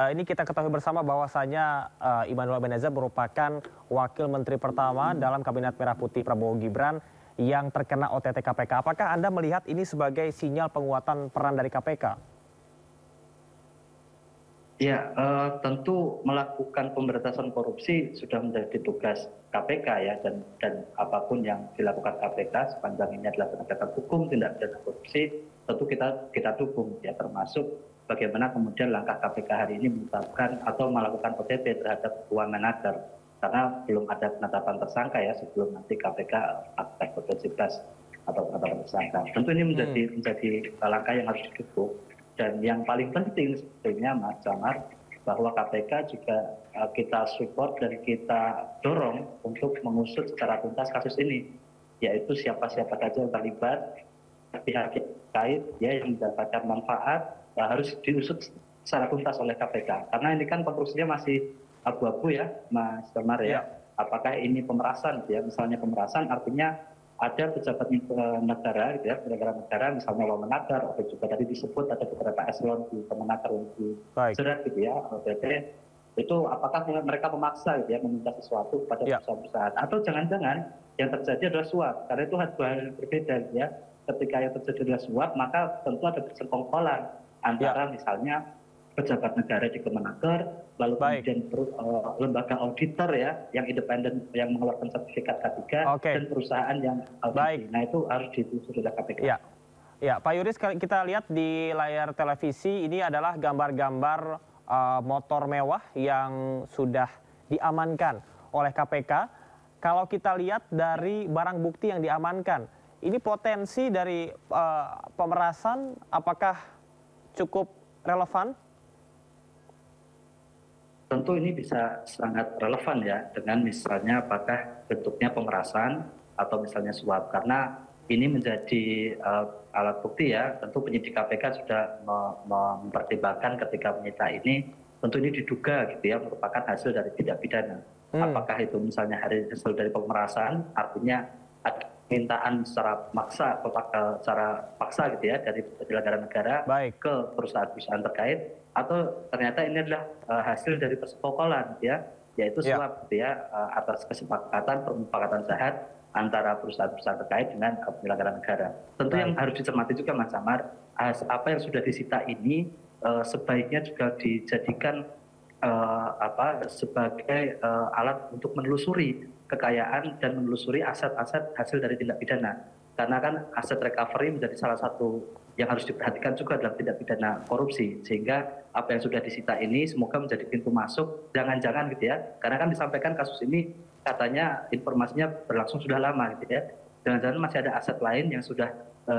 ini kita ketahui bersama bahwasanya Immanuel Ebenezer merupakan wakil menteri pertama dalam Kabinet Merah Putih Prabowo Gibran yang terkena OTT KPK. Apakah Anda melihat ini sebagai sinyal penguatan peran dari KPK? Ya, tentu melakukan pemberantasan korupsi sudah menjadi tugas KPK ya, dan apapun yang dilakukan KPK sepanjang ini adalah penegakan hukum tindak pidana korupsi, tentu kita dukung ya, termasuk bagaimana kemudian langkah KPK hari ini menetapkan atau melakukan OTT terhadap Wamenakar, karena belum ada penetapan tersangka ya sebelum nanti KPK aktif konferensi pers atau penetapan tersangka. Tentu ini menjadi langkah yang harus didukung. Dan yang paling penting sebetulnya Mas Damar, bahwa KPK juga kita support dan kita dorong untuk mengusut secara tuntas kasus ini, yaitu siapa-siapa saja yang terlibat, pihak terkait ya, yang mendapatkan manfaat harus diusut secara tuntas oleh KPK. Karena ini kan konstruksinya masih abu-abu ya Mas Damar ya. Apakah ini pemerasan ya? Misalnya pemerasan artinya ada pejabat negara gitu ya, penyelenggara negara misalnya Wamenakar, atau juga tadi disebut ada beberapa eselon di Kemenaker yang dijerat gitu ya, OTT, itu apakah mereka memaksa gitu ya, meminta sesuatu kepada perusahaan-perusahaan, atau jangan-jangan yang terjadi adalah suap, karena itu dua hal yang berbeda gitu ya. Ketika yang terjadi adalah suap, maka tentu ada persekongkolan antara misalnya pejabat negara di Kemenaker, lalu kemudian lembaga auditor ya yang independen yang mengeluarkan sertifikat K3 dan perusahaan yang audit. Nah itu harus ditelusuri oleh KPK. Ya, Pak Yuris, kita lihat di layar televisi ini adalah gambar-gambar motor mewah yang sudah diamankan oleh KPK. Kalau kita lihat dari barang bukti yang diamankan, ini potensi dari pemerasan apakah cukup relevan? Tentu ini bisa sangat relevan ya, dengan misalnya apakah bentuknya pemerasan atau misalnya suap, karena ini menjadi alat bukti ya. Tentu penyidik KPK sudah mempertimbangkan ketika menyita ini, tentu ini diduga gitu ya merupakan hasil dari tindak pidana. Apakah itu misalnya hasil dari pemerasan, artinya ada permintaan secara paksa gitu ya dari penyelenggara negara ke perusahaan-perusahaan terkait, atau ternyata ini adalah hasil dari persekongkolan ya, yaitu suap gitu ya, atas kesepakatan permufakatan jahat antara perusahaan-perusahaan terkait dengan penyelenggara negara. Tentu yang harus dicermati juga Mas Damar, apa yang sudah disita ini sebaiknya juga dijadikan sebagai alat untuk menelusuri kekayaan dan menelusuri aset-aset hasil dari tindak pidana. Karena kan aset recovery menjadi salah satu yang harus diperhatikan juga dalam tindak pidana korupsi. Sehingga apa yang sudah disita ini semoga menjadi pintu masuk, jangan-jangan gitu ya. Karena kan disampaikan kasus ini katanya informasinya berlangsung sudah lama gitu ya. Jangan-jangan masih ada aset lain yang sudah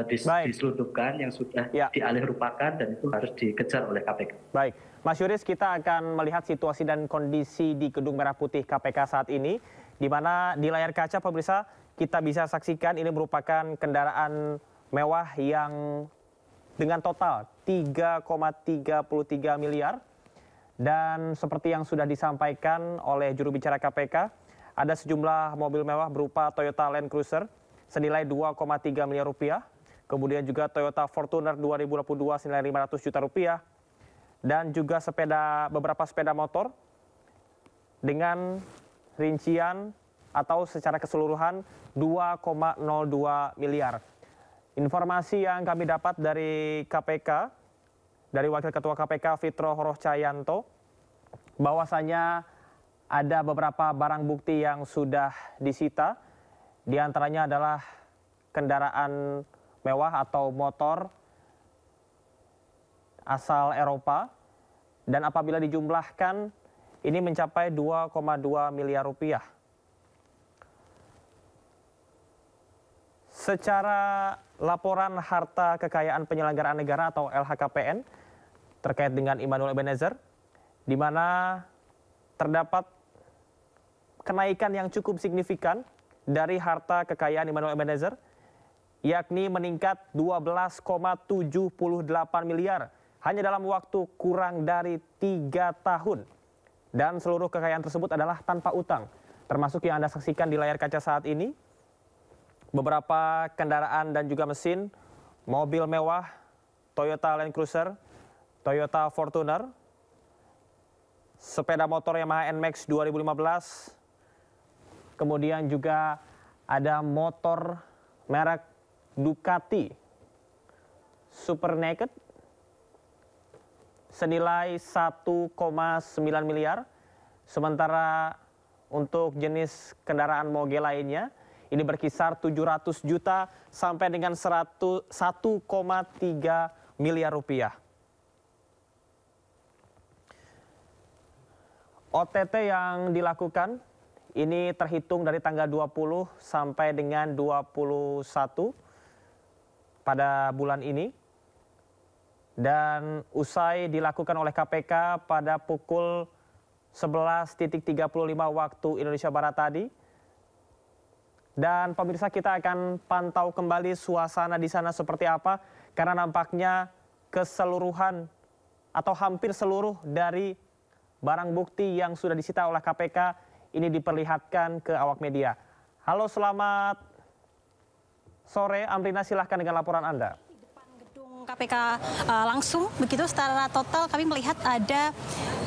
diselundupkan, yang sudah dialihrupakan, dan itu harus dikejar oleh KPK. Baik, Mas Yuris, kita akan melihat situasi dan kondisi di Gedung Merah Putih KPK saat ini, di mana di layar kaca pemirsa kita bisa saksikan ini merupakan kendaraan mewah yang dengan total 3,33 miliar. Dan seperti yang sudah disampaikan oleh juru bicara KPK, ada sejumlah mobil mewah berupa Toyota Land Cruiser senilai 2,3 miliar rupiah. Kemudian juga Toyota Fortuner 2022 senilai 500 juta rupiah. Dan juga beberapa sepeda motor dengan rincian atau secara keseluruhan 2,02 miliar. Informasi yang kami dapat dari KPK, dari Wakil Ketua KPK Fitro Horohcayanto, bahwasanya ada beberapa barang bukti yang sudah disita. Di antaranya adalah kendaraan mewah atau motor asal Eropa, dan apabila dijumlahkan ini mencapai 2,2 miliar rupiah. Secara laporan harta kekayaan penyelenggaraan negara atau LHKPN terkait dengan Immanuel Ebenezer, di mana terdapat kenaikan yang cukup signifikan dari harta kekayaan Immanuel Ebenezer, yakni meningkat 12,78 miliar hanya dalam waktu kurang dari 3 tahun. Dan seluruh kekayaan tersebut adalah tanpa utang, termasuk yang Anda saksikan di layar kaca saat ini. Beberapa kendaraan dan juga mesin, mobil mewah, Toyota Land Cruiser, Toyota Fortuner, sepeda motor Yamaha NMAX 2015. Kemudian juga ada motor merek Ducati Super Naked senilai 1,9 miliar. Sementara untuk jenis kendaraan moge lainnya ini berkisar 700 juta sampai dengan 1,3 miliar rupiah. OTT yang dilakukan ini terhitung dari tanggal 20 sampai dengan 21 pada bulan ini. Dan usai dilakukan oleh KPK pada pukul 11.35 waktu Indonesia Barat tadi. Dan pemirsa, kita akan pantau kembali suasana di sana seperti apa. Karena nampaknya keseluruhan atau hampir seluruh dari barang bukti yang sudah disita oleh KPK ini diperlihatkan ke awak media. Halo, selamat sore. Amrina, silahkan dengan laporan Anda. Di depan gedung KPK langsung, begitu secara total kami melihat ada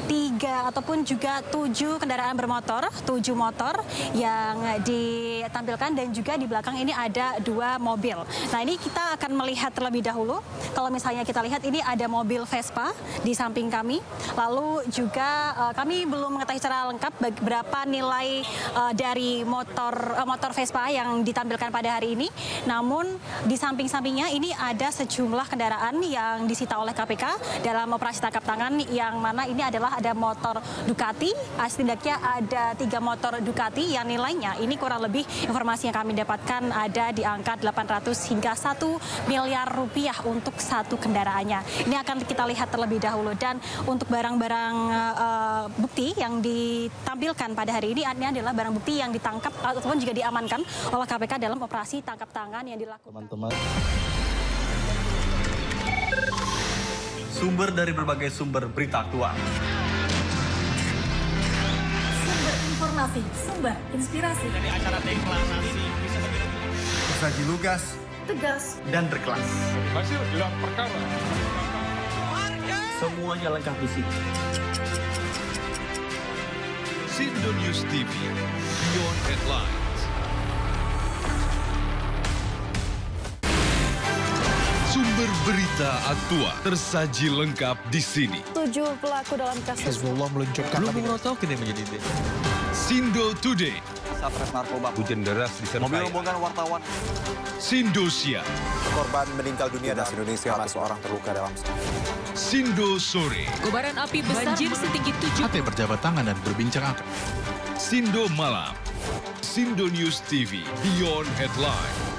3 ataupun juga 7 kendaraan bermotor, 7 motor yang ditampilkan dan juga di belakang ini ada 2 mobil. Nah, ini kita akan melihat terlebih dahulu. Kalau misalnya kita lihat ini ada mobil Vespa di samping kami. Lalu juga kami belum mengetahui secara lengkap berapa nilai dari motor Vespa yang ditampilkan pada hari ini. Namun di samping-sampingnya ini ada sejumlah kendaraan yang disita oleh KPK dalam operasi tangkap tangan, yang mana ini adalah ada motor Ducati, setidaknya ada 3 motor Ducati yang nilainya ini kurang lebih informasi yang kami dapatkan ada di angka 800 hingga 1 miliar rupiah untuk satu kendaraannya. Ini akan kita lihat terlebih dahulu. Dan untuk barang-barang bukti yang ditampilkan pada hari ini adalah barang bukti yang ditangkap ataupun juga diamankan oleh KPK dalam operasi tangkap tangan yang dilakukan. Teman-teman. Sumber dari berbagai sumber berita aktual. Sumber informasi, sumber inspirasi. Dari acara deklarasi tersaji lugas, Tegas, dan berkelas. Hasil gelar perkara. Semuanya lengkap di sini. Sindo News TV, Beyond Headlines. Sumber berita aktual tersaji lengkap di sini. 7 pelaku dalam kasus Hezbollah meluncurkan Belum tahu kini menjadi ide. Sindo Today, Satres narkoba. hujan deras disertai Mobil rombongan wartawan. Sindosia, Korban meninggal dunia dan Indonesia, ada seorang terluka dalam. Sindo Sore, Kobaran api besar banjir setinggi 7. Ate berjabat tangan dan berbincang akrab. Sindo Malam, Sindo News TV, Beyond Headlines.